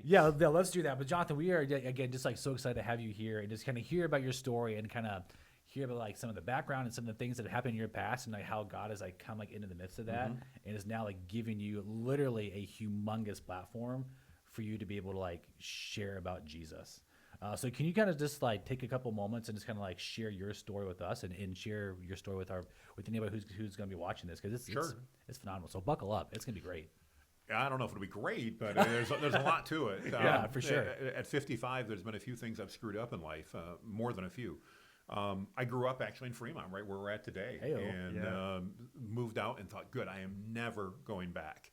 Yeah, let's do that. But Jonathan, we are again just like so excited to have you here and just kind of hear about your story and kind of hear about like some of the background and some of the things that have happened in your past and like how God has like come like into the midst of that and is now like giving you literally a humongous platform for you to be able to like share about Jesus. So can you kind of just like take a couple moments and just kind of like share your story with us and share your story with anybody who's going to be watching this, because it's phenomenal. So buckle up, it's going to be great. I don't know if it'll be great, but there's a lot to it. Yeah, for sure. At 55, there's been a few things I've screwed up in life, more than a few. I grew up actually in Fremont, right where we're at today, and moved out and thought, good, I am never going back.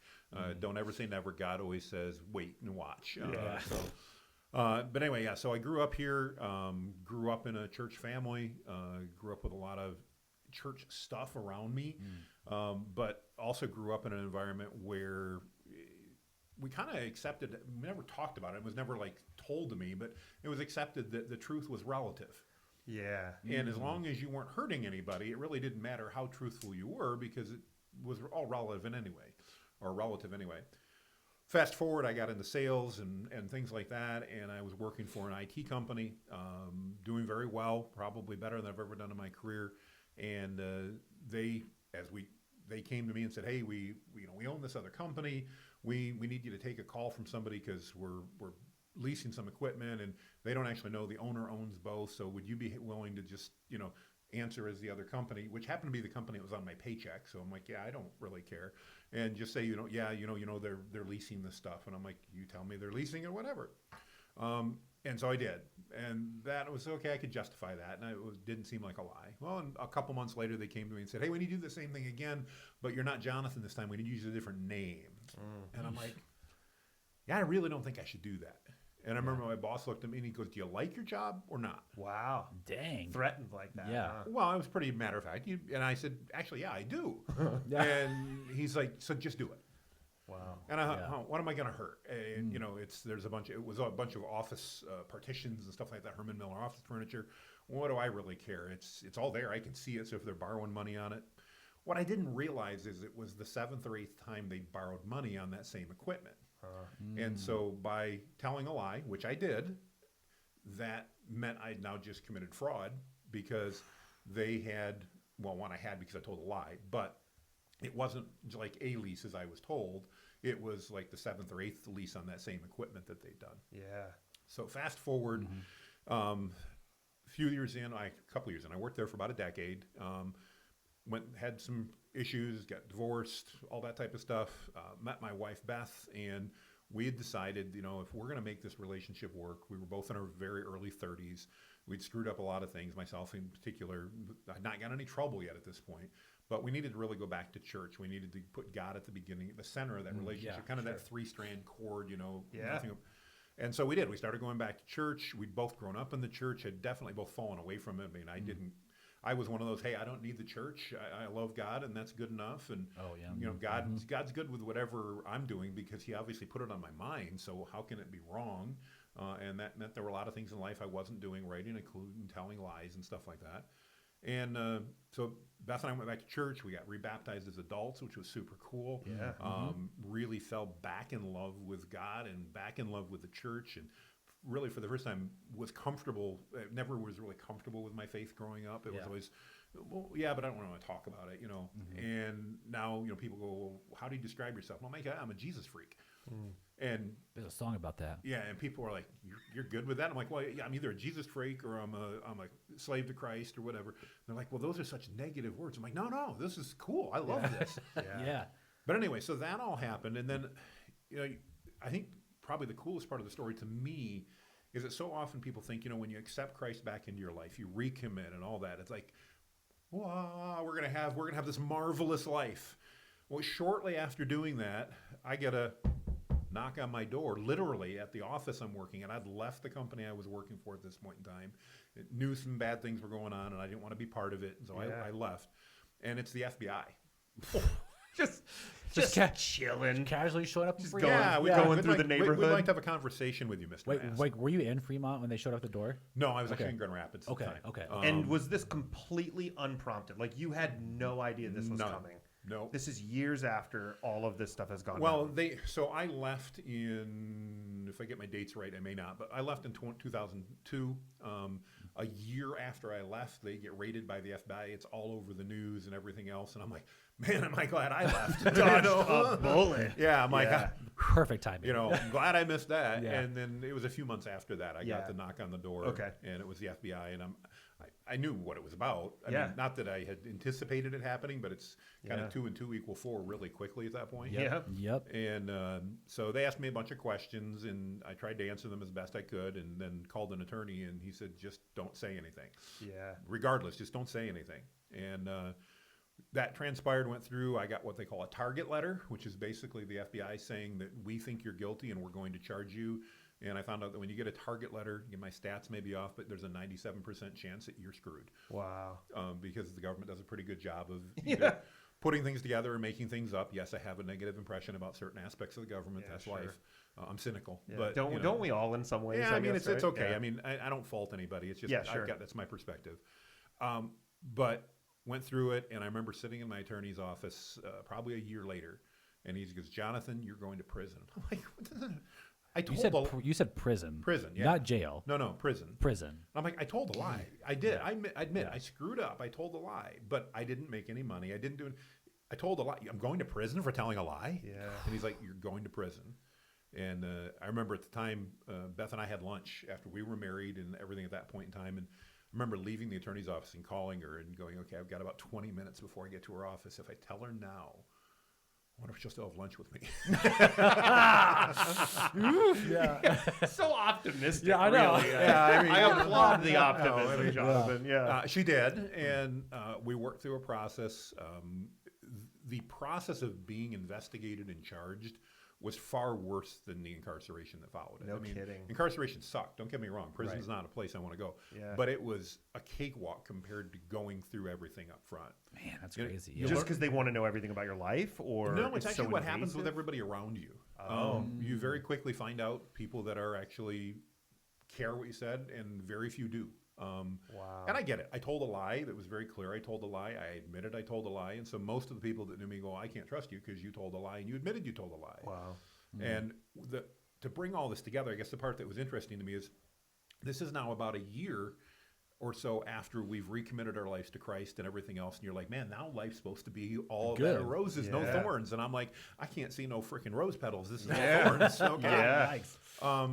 Don't ever say never. God always says, wait and watch. But anyway, so I grew up here, grew up in a church family, grew up with a lot of church stuff around me, but also grew up in an environment where we kind of accepted, we never talked about it. It was never like told to me, but it was accepted that the truth was relative. Yeah. And as long as you weren't hurting anybody, it really didn't matter how truthful you were because it was all relevant anyway, or relative anyway. Fast forward, I got into sales and things like that, and I was working for an IT company, doing very well, probably better than I've ever done in my career. And they came to me and said, "Hey, we own this other company. We need you to take a call from somebody because we're leasing some equipment, and they don't actually know the owner owns both. So would you be willing to just answer as the other company, which happened to be the company that was on my paycheck?" So I'm like, "Yeah, I don't really care," and just say, they're leasing this stuff, and I'm like, "You tell me they're leasing it, whatever." And so I did, and that was okay. I could justify that, and it didn't seem like a lie. Well, and a couple months later, they came to me and said, "Hey, we need to do the same thing again, but you're not Jonathan this time. We need to use a different name." And I'm like, "Yeah, I really don't think I should do that." And I remember my boss looked at me and he goes, "Do you like your job or not?" Wow. Dang. Threatened like that. Yeah. Huh? Well, I was pretty matter of fact. And I said, "Actually, yeah, I do." And he's like, "So just do it." Wow. And I thought, what am I going to hurt? And, it was a bunch of office partitions and stuff like that, Herman Miller office furniture. What do I really care? It's all there. I can see it. So if they're borrowing money on it. What I didn't realize is it was the 7th or 8th time they borrowed money on that same equipment. And so by telling a lie, which I did, that meant I'd now just committed fraud because they had, one I had because I told a lie, but it wasn't like a lease as I was told. It was like the 7th or 8th lease on that same equipment that they'd done. Yeah. So fast forward, a couple years in, I worked there for about a decade. Had some issues, got divorced, all that type of stuff. Met my wife Beth, and we had decided, if we're going to make this relationship work, we were both in our very early 30s. We'd screwed up a lot of things, myself in particular. I'd not got any trouble yet at this point, but we needed to really go back to church. We needed to put God at the beginning, the center of that relationship, that 3-strand cord, nothing. And so we did. We started going back to church. We'd both grown up in the church, had definitely both fallen away from it. I mean, I was one of those, hey, I don't need the church. I love God, and that's good enough. And God's good with whatever I'm doing because He obviously put it on my mind. So how can it be wrong? And that meant there were a lot of things in life I wasn't doing right, including telling lies and stuff like that. And so Beth and I went back to church. We got rebaptized as adults, which was super cool. Yeah. Really fell back in love with God and back in love with the church, and really for the first time was comfortable. Never was really comfortable with my faith growing up. It was always, well, yeah, but I don't want to talk about it, And now, people go, well, how do you describe yourself? Well, I'm a Jesus freak. And there's a song about that. Yeah, and people are like, "You're good with that?" I'm like, "Well, yeah, I'm either a Jesus freak or I'm a slave to Christ or whatever." And they're like, "Well, those are such negative words." I'm like, "No, this is cool. I love this." Yeah. But anyway, so that all happened, and then, I think probably the coolest part of the story to me is that so often people think, when you accept Christ back into your life, you recommit and all that. It's like, wow, we're gonna have this marvelous life. Well, shortly after doing that, I get a knock on my door, literally at the office I'm working at. I'd left the company I was working for at this point in time. It knew some bad things were going on, and I didn't want to be part of it, and so I left. And it's the FBI. just chilling, casually showing up. Just going through the neighborhood. We'd like to have a conversation with you, Mr. Mask. Wait, were you in Fremont when they showed up at the door? No, I was actually in Grand Rapids. Okay. And was this completely unprompted? Like you had no idea this was coming? No. This is years after all of this stuff has gone Well, down. so I left in if I get my dates right, I may not. But I left in 2002. A year after I left, they get raided by the FBI. It's all over the news and everything else. And I'm like, man, am I glad I left? Dodged a bullet. Yeah, I'm like, Yeah. Perfect timing. I'm glad I missed that. Yeah. And then it was a few months after that I Yeah. got the knock on the door. Okay. And it was the FBI, and I knew what it was about. I Yeah. mean, not that I had anticipated it happening, but it's kind Yeah. of 2 and 2 equal 4 really quickly at that point. Yep. Yeah. Yep. And so they asked me a bunch of questions, and I tried to answer them as best I could, and then called an attorney, and he said, just don't say anything. Yeah. Regardless, just don't say anything. And that transpired, went through. I got what they call a target letter, which is basically the FBI saying that we think you're guilty and we're going to charge you. And I found out that when you get a target letter, my stats may be off, but there's a 97% chance that you're screwed, Wow. because the government does a pretty good job of Yeah. either putting things together or making things up. Yes, I have a negative impression about certain aspects of the government. Yeah, That's sure. life. I'm cynical, Yeah. but Don't we all in some ways? yeah, I mean, guess, it's right? okay. Yeah. I mean, I don't fault anybody. It's just Yeah, sure. that's my perspective. But went through it, and I remember sitting in my attorney's office probably a year later, and he goes, "Jonathan, you're going to prison." I'm like, I You told said the you said prison. prison, yeah, Not jail. no, prison. Prison. I'm like, I told a lie. I did. Yeah. I admit, Yeah. I screwed up. I told a lie, but I didn't make any money. I didn't do it. I told a lie. I'm going to prison for telling a lie. Yeah. And he's like, "You're going to prison." And I remember at the time, Beth and I had lunch after we were married and everything at that point in time. And I remember leaving the attorney's office and calling her and going, "Okay, I've got about 20 minutes before I get to her office. If I tell her now, I wonder if she'll still have lunch with me." Yeah. So optimistic. Yeah, I know. Really. Yeah, I mean, I applaud the no, optimism, I mean, Jonathan. Yeah. She did, and we worked through a process. The process of being investigated and charged was far worse than the incarceration that followed it. No kidding. Incarceration sucked. Don't get me wrong. Prison's not a place I want to go. Yeah. But it was a cakewalk compared to going through everything up front. Man, that's You know, crazy. you Yeah. Just because they want to know everything about your life, or No, it's actually so what happens with invasive? everybody around you. Oh. You very quickly find out people that are actually care what you said, and very few do. Wow. And I get it. I told a lie that was very clear. I told a lie. I admitted I told a lie. And so most of the people that knew me go, "I can't trust you because you told a lie and you admitted you told a lie." Wow. And to bring all this together, I guess the part that was interesting to me is this is now about a year or so after we've recommitted our lives to Christ and everything else. And you're like, man, now life's supposed to be all Good. bed of roses, no Yeah. thorns. And I'm like, I can't see no freaking rose petals. This is Yeah. all thorns. Okay. Yeah. Nice.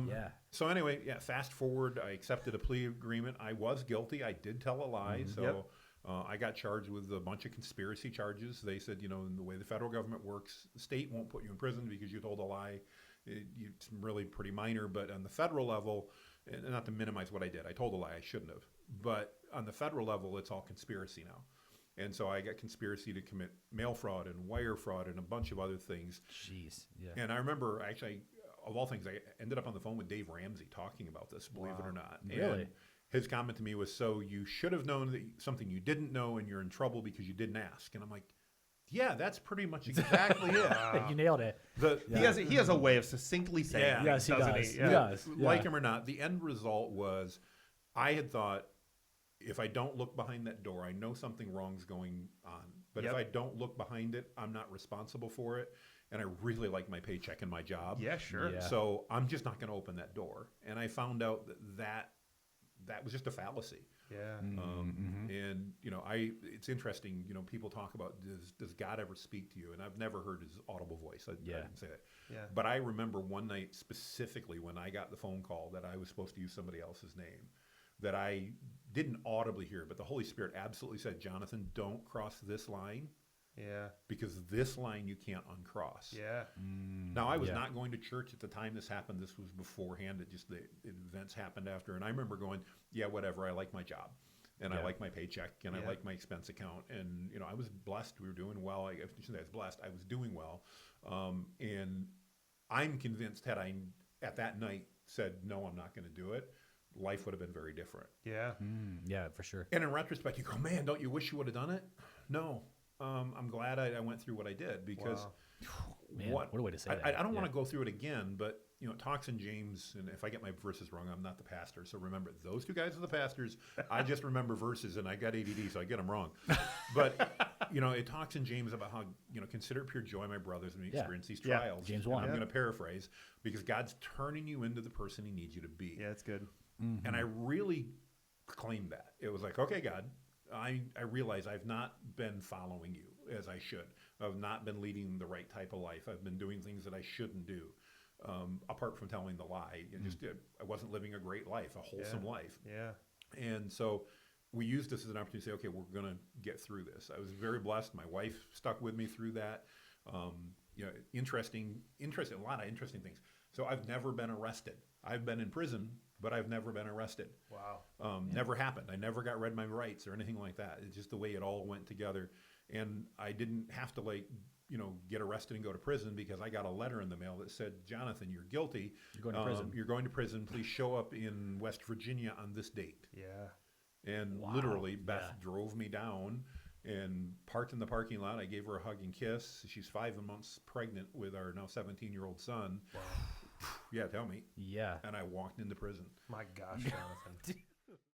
Yeah. So anyway, yeah, fast forward, I accepted a plea agreement. I was guilty. I did tell a lie. So Yep. I got charged with a bunch of conspiracy charges. They said, in the way the federal government works, the state won't put you in prison because you told a lie. It's really pretty minor. But on the federal level, and not to minimize what I did, I told a lie I shouldn't have. But on the federal level, it's all conspiracy now. And so I got conspiracy to commit mail fraud and wire fraud and a bunch of other things. Jeez. Yeah. And I remember actually, of all things, I ended up on the phone with Dave Ramsey talking about this, believe it or not. Really? And his comment to me was, "So you should have known that something you didn't know and you're in trouble because you didn't ask." And I'm like, yeah, that's pretty much exactly it. You nailed it. He has a way of succinctly saying Yeah. things, Yes, he doesn't does. he? He does. Like Yeah. him or not, the end result was I had thought, if I don't look behind that door, I know something wrong's going on. But if Yep. I don't look behind it, I'm not responsible for it. And I really like my paycheck and my job. Yeah, sure. Yeah. So I'm just not going to open that door. And I found out that was just a fallacy. Yeah. And it's interesting. People talk about does God ever speak to you? And I've never heard his audible voice. I didn't say that. Yeah. But I remember one night specifically when I got the phone call that I was supposed to use somebody else's name, that I didn't audibly hear, but the Holy Spirit absolutely said, "Jonathan, don't cross this line Yeah. because this line you can't uncross." Yeah. Now, I was Yeah. not going to church at the time this happened. This was beforehand. The events happened after. And I remember going, yeah, whatever. I like my job. And I Yeah. like my paycheck. And I Yeah. like my expense account. And, I was blessed. We were doing well. I shouldn't say I was blessed. I was doing well. And I'm convinced had I, at that night, said, no, I'm not going to do it, life would have been very different. Yeah. Yeah, for sure. And in retrospect, you go, man, don't you wish you would have done it? No. I'm glad I went through what I did because... Wow. Man, what a way to say that. I don't want Yeah. to go through it again, but it talks in James, and if I get my verses wrong, I'm not the pastor. So remember, those two guys are the pastors. I just remember verses, and I got ADD, so I get them wrong. But it talks in James about how consider it pure joy, my brothers, when you Yeah. experience these Yeah. trials. James And 1. I'm Yeah. going to paraphrase because God's turning you into the person He needs you to be. Yeah, it's good. And I really claimed that. It was like, okay, God, I realize I've not been following you as I should. I've not been leading the right type of life. I've been doing things that I shouldn't do, apart from telling the lie. I wasn't living a great life, a wholesome life. Yeah. And so we used this as an opportunity to say, okay, we're going to get through this. I was very blessed. My wife stuck with me through that. Interesting, a lot of interesting things. So I've never been arrested. I've been in prison, but I've never been arrested. Wow. Never happened. I never got read my rights or anything like that. It's just the way it all went together. And I didn't have to get arrested and go to prison because I got a letter in the mail that said, Jonathan, you're guilty. You're going to prison. You're going to prison. Please show up in West Virginia on this date. Yeah. And Wow. literally, Beth Yeah. drove me down and parked in the parking lot. I gave her a hug and kiss. She's 5 months pregnant with our now 17-year-old son. Wow. Yeah, tell me. Yeah. And I walked into prison. My gosh, Jonathan.